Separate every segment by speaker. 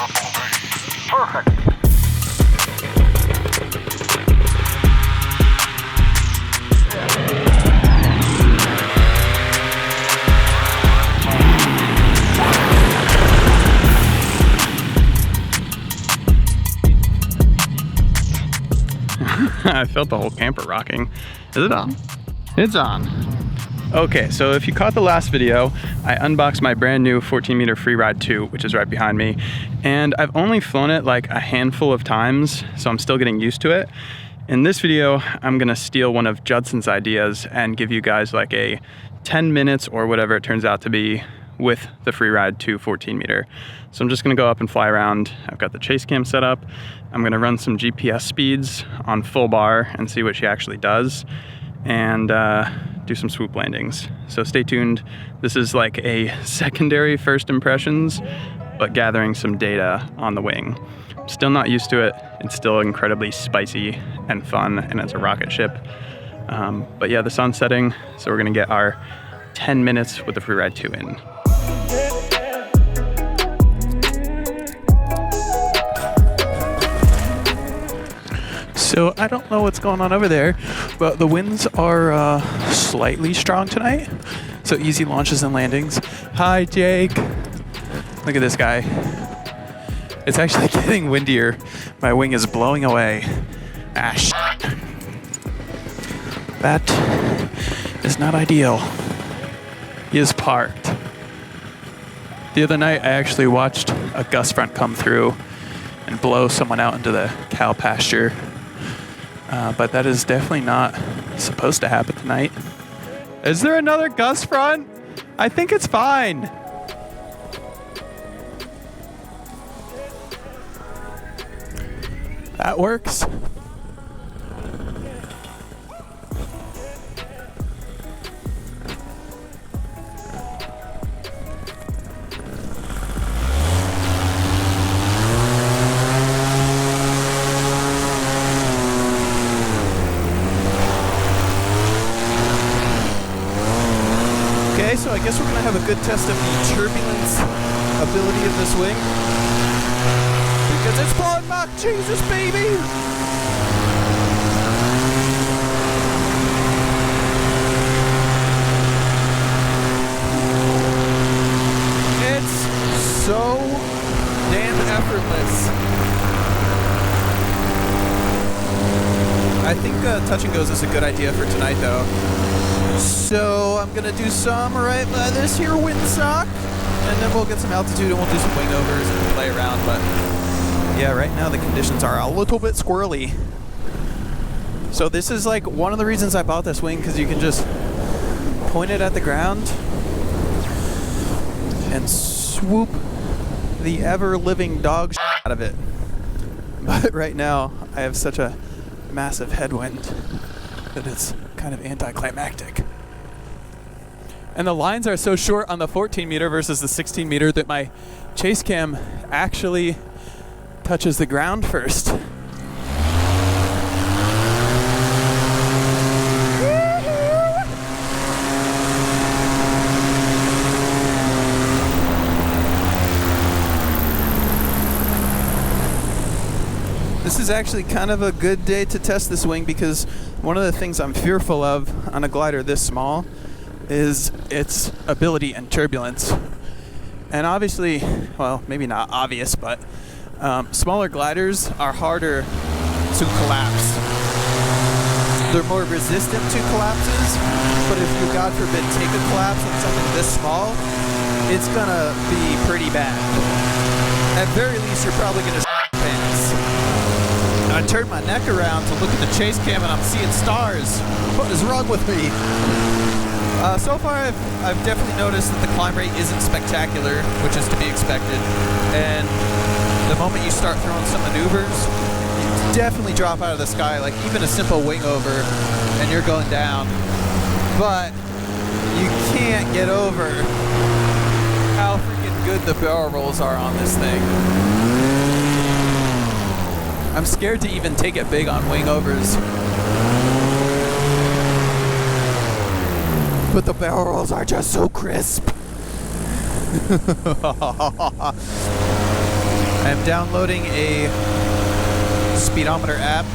Speaker 1: Perfect.
Speaker 2: I felt the whole camper rocking. Is it on? It's on. Okay, so if you caught the last video, I unboxed my brand new 14 meter Freeride 2, which is right behind me. And I've only flown it like a handful of times, so I'm still getting used to it. In this video, I'm gonna steal one of Judson's ideas and give you guys like a 10 minutes or whatever it turns out to be with the Freeride 2 14 meter. So I'm just gonna go up and fly around. I've got the chase cam set up. I'm gonna run some GPS speeds on full bar and see what she actually does, and do some swoop landings. So stay tuned. This is like a secondary first impressions, but gathering some data on the wing. I'm still not used to it. It's still incredibly spicy and fun, and it's a rocket ship. But yeah, the sun's setting, so we're gonna get our 10 minutes with the Freeride 2 in. So I don't know what's going on over there, but the winds are slightly strong tonight. So easy launches and landings. Hi, Jake. Look at this guy. It's actually getting windier. My wing is blowing away. Ash. That is not ideal. He is parked. The other night, I actually watched a gust front come through and blow someone out into the cow pasture. But that is definitely not supposed to happen tonight. Is there another gust front? I think it's fine. That works. Okay, so I guess we're gonna have a good test of the turbulence ability of this wing. Because it's blowing Mach Jesus, baby! It's so damn effortless. I think touch and goes is a good idea for tonight, though. So I'm gonna do some right by this here windsock, and then we'll get some altitude and we'll do some wing overs and play around. But yeah, right now the conditions are a little bit squirrely. So this is like one of the reasons I bought this wing, because you can just point it at the ground and swoop the ever-living dog out of it. But right now I have such a massive headwind that it's kind of anticlimactic. And the lines are so short on the 14 meter versus the 16 meter that my chase cam actually touches the ground first. This is actually kind of a good day to test this wing, because one of the things I'm fearful of on a glider this small is its ability and turbulence. And obviously, well, maybe not obvious, but smaller gliders are harder to collapse. They're more resistant to collapses, but if you, God forbid, take a collapse on something this small, it's gonna be pretty bad. At very least, you're probably gonna pants. I turned my neck around to look at the chase cam and I'm seeing stars. What is wrong with me? So far, I've definitely noticed that the climb rate isn't spectacular, which is to be expected. And the moment you start throwing some maneuvers, you definitely drop out of the sky, like even a simple wing over, and you're going down. But you can't get over how freaking good the barrel rolls are on this thing. I'm scared to even take it big on wing overs. But the barrel rolls are just so crisp. I'm downloading a speedometer app.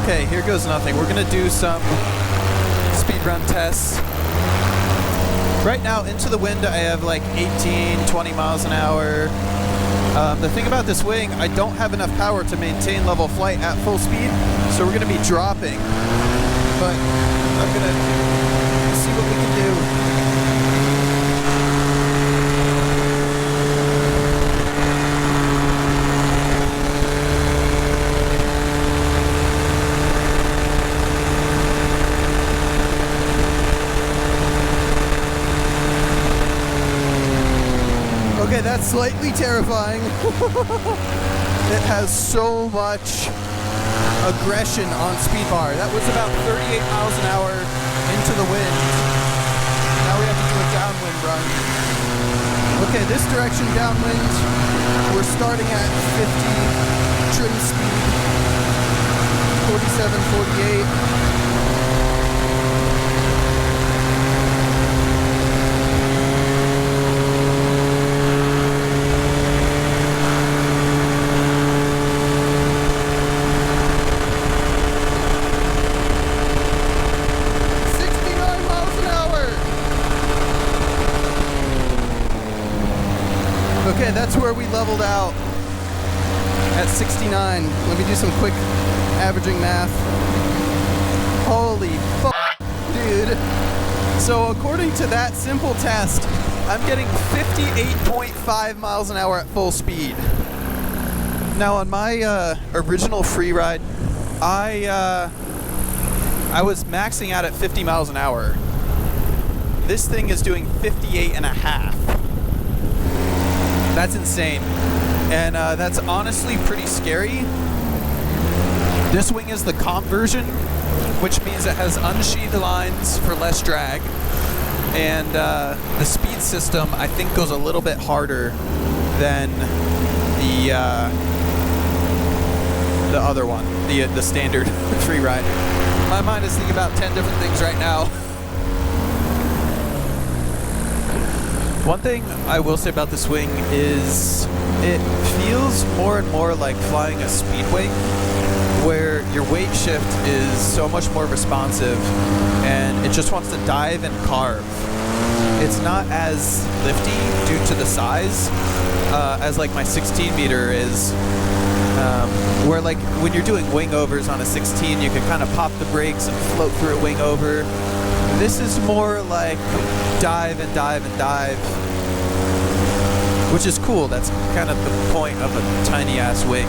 Speaker 2: Okay, here goes nothing. We're gonna do some speed run tests. Right now, into the wind, I have like 18, 20 miles an hour. The thing about this wing, I don't have enough power to maintain level flight at full speed, so we're gonna be dropping. But I'm gonna see what we can do. Okay, that's slightly terrifying. It has so much aggression on speed bar. That was about 38 miles an hour into the wind. Now we have to do a downwind run. Okay, this direction downwind, we're starting at 50 trim speed, 47, 48. Okay, that's where we leveled out at 69. Let me do some quick averaging math. Holy fuck, dude. So according to that simple test, I'm getting 58.5 miles an hour at full speed. Now on my original free ride, I was maxing out at 50 miles an hour. This thing is doing 58 and a half. That's insane. And that's honestly pretty scary. This wing is the comp version, which means it has unsheathed lines for less drag. And the speed system, I think, goes a little bit harder than the other one, the standard free ride. My mind is thinking about 10 different things right now. One thing I will say about this wing is it feels more and more like flying a speed wing, where your weight shift is so much more responsive and it just wants to dive and carve. It's not as lifty due to the size as like my 16 meter is, where like when you're doing wing overs on a 16, you can kind of pop the brakes and float through a wing over. This is more like dive and dive and dive, which is cool. That's kind of the point of a tiny ass wing.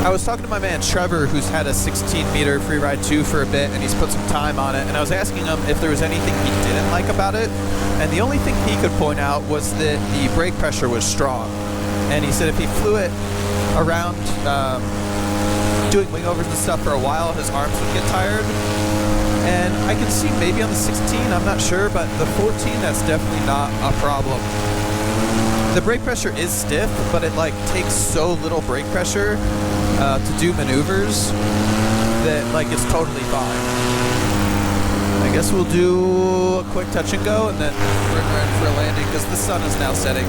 Speaker 2: I was talking to my man Trevor, who's had a 16 meter free ride 2 for a bit, and he's put some time on it, and I was asking him if there was anything he didn't like about it, and the only thing he could point out was that the brake pressure was strong. And he said if he flew it around doing wing overs and stuff for a while, his arms would get tired. And I can see maybe on the 16, I'm not sure, but the 14, that's definitely not a problem. The brake pressure is stiff, but it like takes so little brake pressure to do maneuvers that like it's totally fine. I guess we'll do a quick touch and go and then we're ready for a landing because the sun is now setting.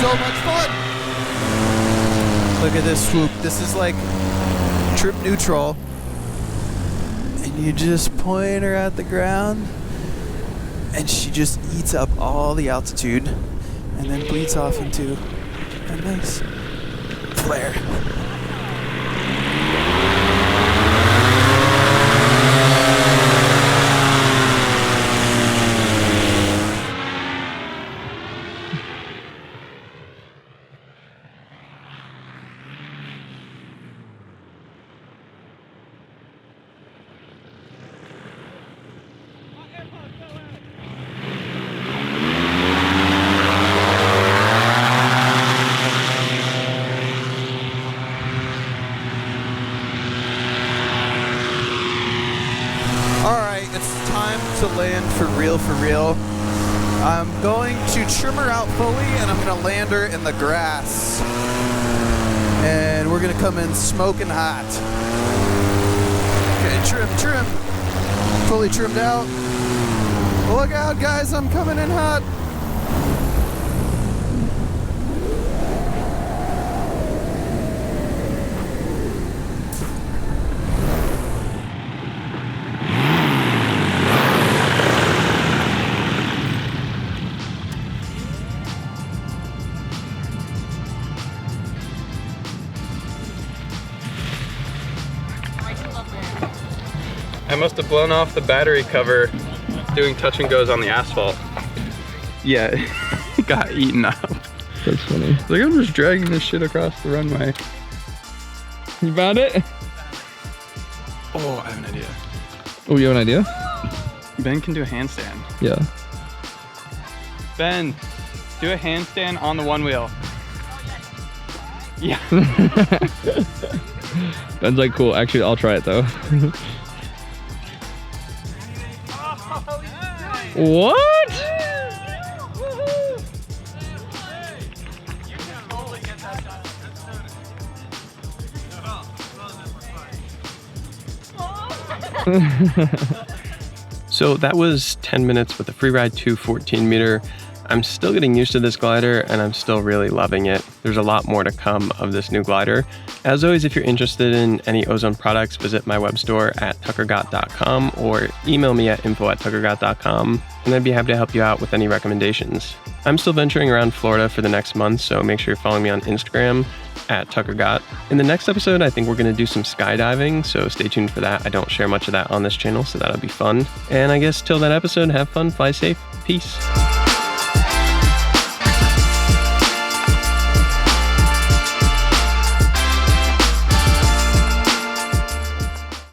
Speaker 2: So much fun! Look at this swoop. This is like trip neutral. And you just point her at the ground and she just eats up all the altitude and then bleeds off into a nice flare. to trim her out fully, and I'm gonna land her in the grass. And we're gonna come in smoking hot. Okay, trim. Fully trimmed out. Look out, guys, I'm coming in hot.
Speaker 1: I must have blown off the battery cover doing touch and goes on the asphalt. Yeah, it got eaten up.
Speaker 3: That's funny.
Speaker 1: Like, I'm just dragging this shit across the runway.
Speaker 3: You found it?
Speaker 1: Oh, I have an idea.
Speaker 3: Oh, you have an idea?
Speaker 1: Ben can do a handstand.
Speaker 3: Yeah.
Speaker 1: Ben, do a handstand on the one wheel. Yeah.
Speaker 3: Ben's like, cool. Actually, I'll try it though. What?
Speaker 4: So that was 10 minutes with a free ride to 14 meter. I'm still getting used to this glider and I'm still really loving it. There's a lot more to come of this new glider. As always, if you're interested in any Ozone products, visit my web store at tuckergott.com or email me at info@tuckergott.com, and I'd be happy to help you out with any recommendations. I'm still venturing around Florida for the next month, so make sure you're following me on Instagram at tuckergott. In the next episode, I think we're going to do some skydiving, so stay tuned for that. I don't share much of that on this channel, so that'll be fun. And I guess till that episode, have fun, fly safe, peace.